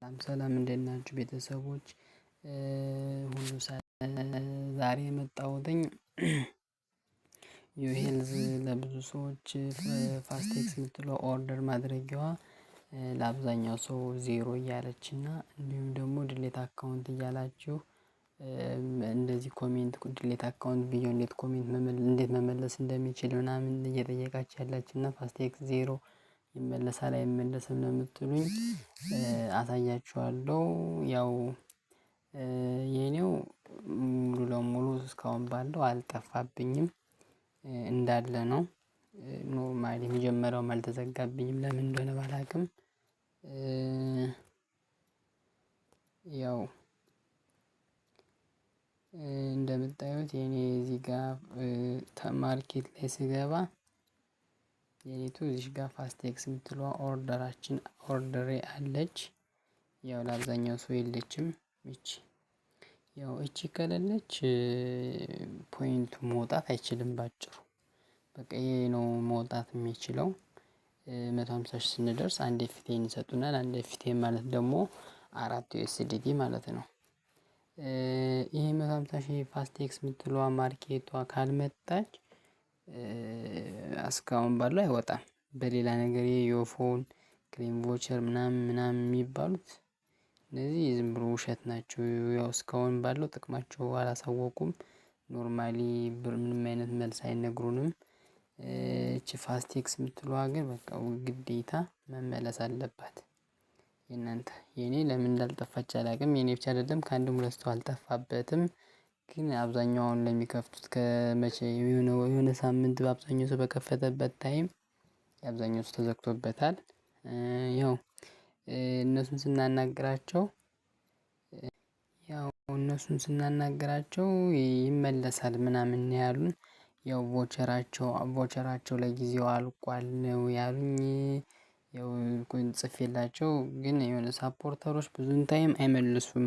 ሰላም እንዴት ናችሁ ቤተሰቦች? ሁሉ ዛሬ የመጣሁትኝ ዩሄልዝ ለብዙ ሰዎች ፋስቴክስ የምትለው ኦርደር ማድረጊያዋ ለአብዛኛው ሰው ዜሮ እያለችና እንዲሁም ደግሞ ድሌት አካውንት እያላችሁ እንደዚህ ኮሜንት ድሌት አካውንት ብዬ እንዴት መመለስ እንደሚችል ምናምን እየጠየቃችሁ ያላችሁና ፋስቴክስ ዜሮ ይመለሳል አይመለስም ነው የምትሉኝ። አሳያችኋለሁ። ያው የኔው ሙሉ ለሙሉ እስካሁን ባለው አልጠፋብኝም እንዳለ ነው። ኖርማሊ የመጀመሪያውም አልተዘጋብኝም ለምን እንደሆነ ባላውቅም። ያው እንደምታዩት የኔ እዚህ ጋር ማርኬት ላይ ስገባ የኔቱ እዚህ ጋር ፋስቴክስ የምትለዋ ኦርደሬ አለች። ያው ለአብዛኛው ሰው የለችም እቺ ያው እቺ ከሌለች ፖይንቱ መውጣት አይችልም ባጭሩ በቃ ይሄ ነው መውጣት የሚችለው። 150 ሺህ ስንደርስ አንድ ኤፍቲኤን ይሰጡናል። አንድ ኤፍቲኤን ማለት ደግሞ 4 ዩኤስዲቲ ማለት ነው። ይሄ 150 ሺህ ፋስቴክስ የምትለዋ ማርኬቷ ካልመጣች እስካሁን ባለው አይወጣም። በሌላ ነገር የዮፎን ክሬም ቮቸር ምናምን የሚባሉት እነዚህ ዝም ብሎ ውሸት ናቸው። ያው እስካሁን ባለው ጥቅማቸው አላሳወቁም። ኖርማሊ ምንም አይነት መልስ አይነግሩንም። እቺ ፋስቴክስ የምትለዋ ግን በቃ ግዴታ መመለስ አለባት። የእናንተ የኔ ለምን እንዳልጠፋች አላውቅም። የኔ ብቻ አይደለም ከአንድም ሁለት ሰው አልጠፋበትም። ግን አብዛኛውን ለሚከፍቱት ከመቼ የሆነ ሳምንት በአብዛኛው ሰው በከፈተበት ታይም የአብዛኛው ሰው ተዘግቶበታል። ያው እነሱን ስናናግራቸው ይመለሳል ምናምን ነው ያሉን። ያው ቮቸራቸው ለጊዜው አልቋል ነው ያሉኝ። ያው ጽፌላቸው ግን የሆነ ሳፖርተሮች ብዙን ታይም አይመልሱም።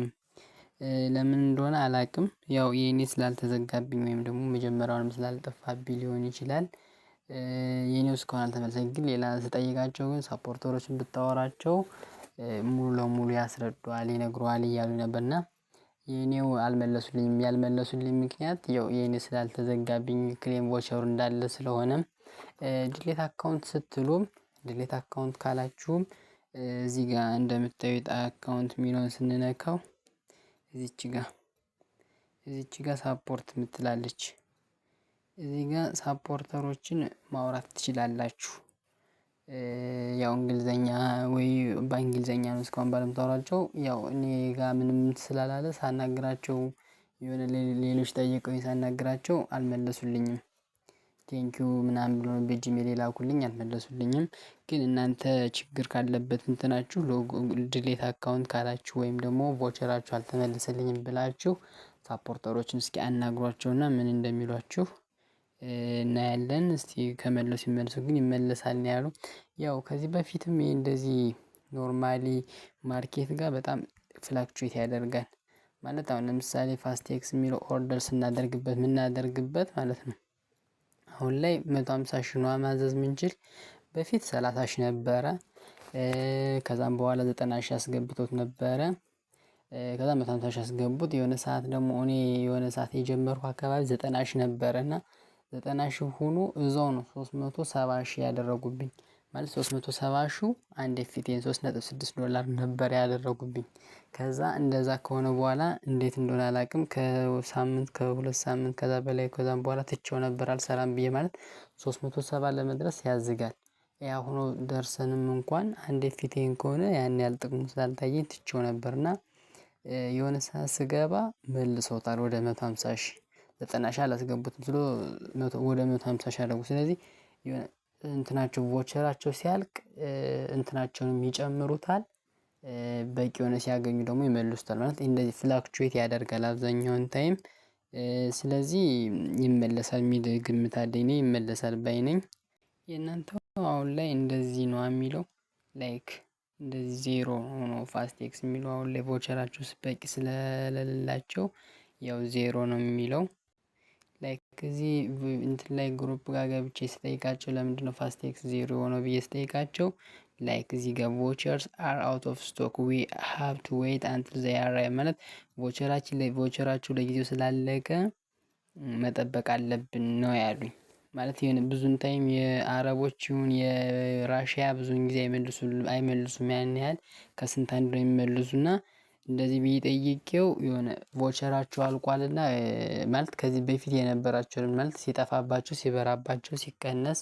ለምን እንደሆነ አላውቅም። ያው የኔ ስላልተዘጋብኝ ወይም ደግሞ መጀመሪያውንም ስላልጠፋብኝ ሊሆን ይችላል። የኔው እስካሁን አልተመለሰም። ግን ሌላ ስጠይቃቸው ግን ሳፖርተሮችን ብታወራቸው ሙሉ ለሙሉ ያስረዱሃል ይነግሩሃል እያሉ ነበርና የኔው አልመለሱልኝም። ያልመለሱልኝ ምክንያት ያው የኔ ስላልተዘጋብኝ ክሬም ቮቸሩ እንዳለ ስለሆነም። ድሌት አካውንት ስትሉም ድሌት አካውንት ካላችሁም እዚህ ጋር እንደምታዩት አካውንት የሚለውን ስንነካው እዚች ጋር ሳፖርት የምትላለች እዚህ ጋር ሳፖርተሮችን ማውራት ትችላላችሁ። ያው እንግሊዘኛ ወይ በእንግሊዘኛ ነው እስካሁን ባለምታወራቸው ያው እኔ ጋር ምንም ስላላለ ሳናግራቸው የሆነ ሌሎች ጠይቀውኝ ሳናግራቸው አልመለሱልኝም። ቴንኪው ምናምን ብሎ በጂሜል የላኩልኝ አልመለሱልኝም። ግን እናንተ ችግር ካለበት እንትናችሁ ድሌት አካውንት ካላችሁ ወይም ደግሞ ቮቸራችሁ አልተመለሰልኝም ብላችሁ ሳፖርተሮችን እስኪ አናግሯቸውና ምን እንደሚሏችሁ እናያለን። እስቲ ከመለሱ ይመልሱ ግን ይመለሳል ነው ያሉ። ያው ከዚህ በፊትም ይሄ እንደዚህ ኖርማሊ ማርኬት ጋር በጣም ፍላክቹዌት ያደርጋል። ማለት አሁን ለምሳሌ ፋስቴክስ የሚለው ኦርደር የምናደርግበት ማለት ነው። አሁን ላይ 150 ሺህ ነው ማዘዝ የምንችል በፊት 30 ሺህ ነበረ። ከዛም በኋላ 90 ሺህ አስገብቶት ነበረ። ከዛ 150 ሺህ አስገቡት። የሆነ ሰዓት ደግሞ እኔ የሆነ ሰዓት የጀመርኩ አካባቢ 90 ሺህ ነበረ እና 90 ሺህ ሆኖ እዛው ነው 370 ሺህ ያደረጉብኝ። ማለት 370 ሺህ አንድ ኤፍቲኤን $3.6 ነበር ያደረጉብኝ። ከዛ እንደዛ ከሆነ በኋላ እንዴት እንደሆነ አላውቅም። ከሁለት ሳምንት ከዛ በላይ ከዛም በኋላ ትቼው ነበር አልሰራም ብዬ ማለት 370 ለመድረስ ያዝጋል። ያ ሆኖ ደርሰንም እንኳን አንድ ኤፍቲኤን ከሆነ ያን ያህል ጥቅሙ ስላልታየኝ ትቼው ነበርና። የሆነ ሰዓት ስገባ መልሰውታል ወደ 150 ሺህ 90 ሺህ አላስገቡትም ብሎ ወደ 150 ሺህ አደረጉ። ስለዚህ እንትናቸው ቮቸራቸው ሲያልቅ እንትናቸውንም ይጨምሩታል። በቂ የሆነ ሲያገኙ ደግሞ ይመልሱታል ማለት እንደዚህ ፍላክቹዌት ያደርጋል አብዛኛውን ታይም። ስለዚህ ይመለሳል የሚል ግምት አለኝ እኔ ይመለሳል ባይ ነኝ። የእናንተው አሁን ላይ እንደዚህ ነው የሚለው ላይክ እንደዚህ ዜሮ ሆኖ ፋስቴክስ የሚለው አሁን ላይ ቮቸራቸው በቂ ስለሌላቸው ያው ዜሮ ነው የሚለው። ላይክ እዚህ እንትን ላይ ግሩፕ ጋር ገብቼ ስጠይቃቸው ለምንድነው ፋስቴክስ ዜሮ የሆነው ብዬ ስጠይቃቸው ላይክ እዚህ ጋር ቮቸርስ አር አውት ኦፍ ስቶክ ዊ ሃቭ ቱ ዌይት አንትል ዘይ አራይቭ ማለት ቮቸራችሁ ለጊዜው ስላለቀ መጠበቅ አለብን ነው ያሉኝ። ማለት የሆነ ብዙን ታይም የአረቦች ይሁን የራሽያ ብዙን ጊዜ አይመልሱም ያን ያህል ከስንት አንድ ነው የሚመልሱና እንደዚህ ብዬ ጠይቄው የሆነ ቮቸራቸው አልቋልና ማለት ከዚህ በፊት የነበራቸውን ማለት ሲጠፋባቸው ሲበራባቸው ሲቀነስ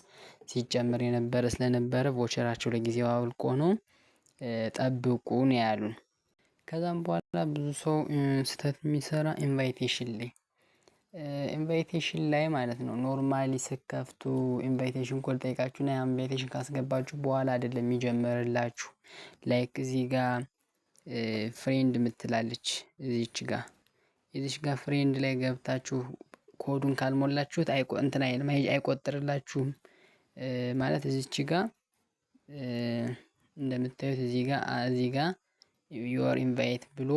ሲጨምር የነበረ ስለነበረ ቮቸራቸው ለጊዜው አልቆ ነው ጠብቁ ነው ያሉን። ከዛም በኋላ ብዙ ሰው ስህተት የሚሰራ ኢንቫይቴሽን ላይ ማለት ነው። ኖርማሊ ስከፍቱ ኢንቫይቴሽን ኮድ ጠይቃችሁ ና ኢንቫይቴሽን ካስገባችሁ በኋላ አይደለም የሚጀምርላችሁ። ላይክ እዚህ ጋር ፍሬንድ ምትላለች እዚች ጋር ፍሬንድ ላይ ገብታችሁ ኮዱን ካልሞላችሁት እንትን አይልም አይቆጥርላችሁም። ማለት እዚች ጋር እንደምታዩት እዚህ ጋር ዩር ኢንቫይት ብሎ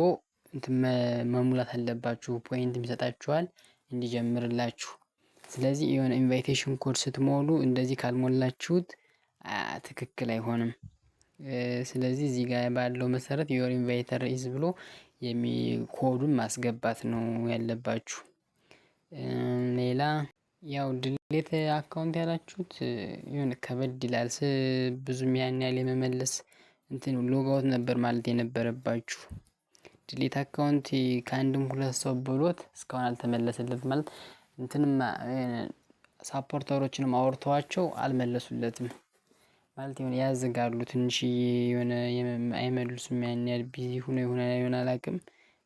መሙላት አለባችሁ። ፖይንት ይሰጣችኋል እንዲጀምርላችሁ። ስለዚህ የሆነ ኢንቫይቴሽን ኮድ ስትሞሉ እንደዚህ ካልሞላችሁት ትክክል አይሆንም። ስለዚህ እዚህ ጋር ባለው መሰረት ዩር ኢንቫይተር ኢዝ ብሎ ኮዱን ማስገባት ነው ያለባችሁ። ሌላ ያው ድሌት አካውንት ያላችሁት የሆነ ከበድ ይላል። ብዙም ያን ያህል የመመለስ እንትን ሎጋውት ነበር ማለት የነበረባችሁ። ድሌት አካውንት ከአንድም ሁለት ሰው ብሎት እስካሁን አልተመለሰለትም። ማለት እንትንም ሳፖርተሮችንም አውርተዋቸው አልመለሱለትም። ማለት የሆነ ያዘጋሉ ትንሽ የሆነ አይመልሱም ያን ያህል ቢዚ ሆኖ ይሆን አላውቅም።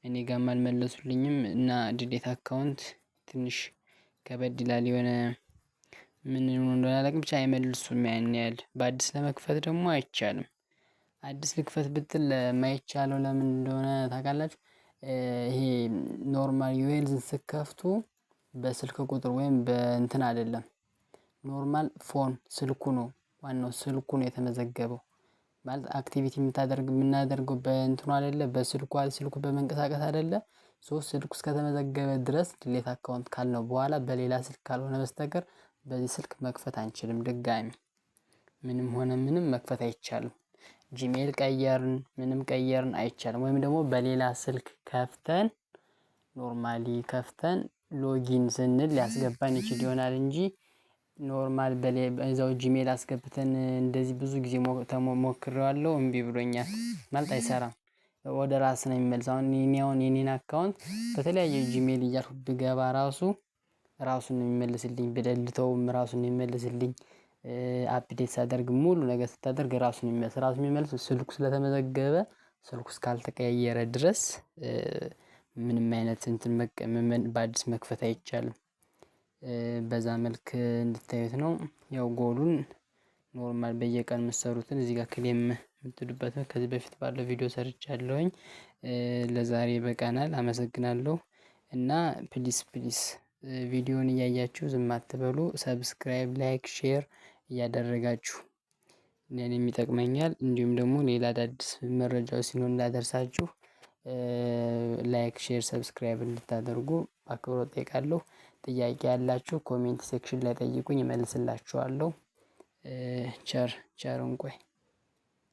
እኔ ጋርም አልመለሱልኝም እና ድሌት አካውንት ትንሽ ከበድ ይላል። የሆነ ምን እንደሆነ አላውቅም ብቻ አይመልሱም ያን ያህል። በአዲስ ለመክፈት ደግሞ አይቻልም። አዲስ ልክፈት ብትል የማይቻለው ለምን እንደሆነ ታውቃላችሁ? ይሄ ኖርማል ዩኤልዝን ስከፍቱ በስልክ ቁጥር ወይም በእንትን አይደለም። ኖርማል ፎን ስልኩ ነው ዋናው ስልኩ ነው የተመዘገበው። ማለት አክቲቪቲ የምናደርገው በእንትኑ አይደለ ስልኩ በመንቀሳቀስ አይደለ። ስልኩ እስከተመዘገበ ድረስ ድሌት አካውንት ካልነው በኋላ በሌላ ስልክ ካልሆነ በስተቀር በዚህ ስልክ መክፈት አንችልም። ድጋሚ ምንም ሆነ ምንም መክፈት አይቻልም። ጂሜል ቀየርን ምንም ቀየርን አይቻልም። ወይም ደግሞ በሌላ ስልክ ከፍተን ኖርማሊ ከፍተን ሎጊን ስንል ሊያስገባን ይችል ይሆናል እንጂ ኖርማል በዛው ጂሜል አስገብተን እንደዚህ ብዙ ጊዜ ሞክሬዋለሁ እምቢ ብሎኛል። ማለት አይሰራም። ወደ ራስ ነው የሚመልስ። አሁን የኔን አካውንት በተለያየ ጂሜል እያልኩ ብገባ ራሱን ነው የሚመልስልኝ። ብደልተውም ራሱን ነው የሚመልስልኝ። አፕዴት ሳደርግ ሙሉ ነገር ስታደርግ ራሱን የሚመልስ ስልኩ ስለተመዘገበ ስልኩ እስካልተቀያየረ ድረስ ምንም አይነት እንትን በአዲስ መክፈት አይቻልም። በዛ መልክ እንድታዩት ነው። ያው ጎሉን ኖርማል በየቀን የምትሰሩትን እዚህ ጋር ክሌም የምትሉበት ከዚህ በፊት ባለው ቪዲዮ ሰርቻለሁኝ። ለዛሬ በቃናል። አመሰግናለሁ። እና ፕሊስ ቪዲዮውን እያያችሁ ዝም አትበሉ። ሰብስክራይብ ላይክ ሼር እያደረጋችሁ እኔንም ይጠቅመኛል። እንዲሁም ደግሞ ሌላ አዳዲስ መረጃዎች ሲኖር እንዳደርሳችሁ ላይክ ሼር ሰብስክራይብ እንድታደርጉ በአክብሮት እጠይቃለሁ። ጥያቄ ያላችሁ ኮሜንት ሴክሽን ላይ ጠይቁኝ እመልስላችኋለሁ። ቸር እንቆይ።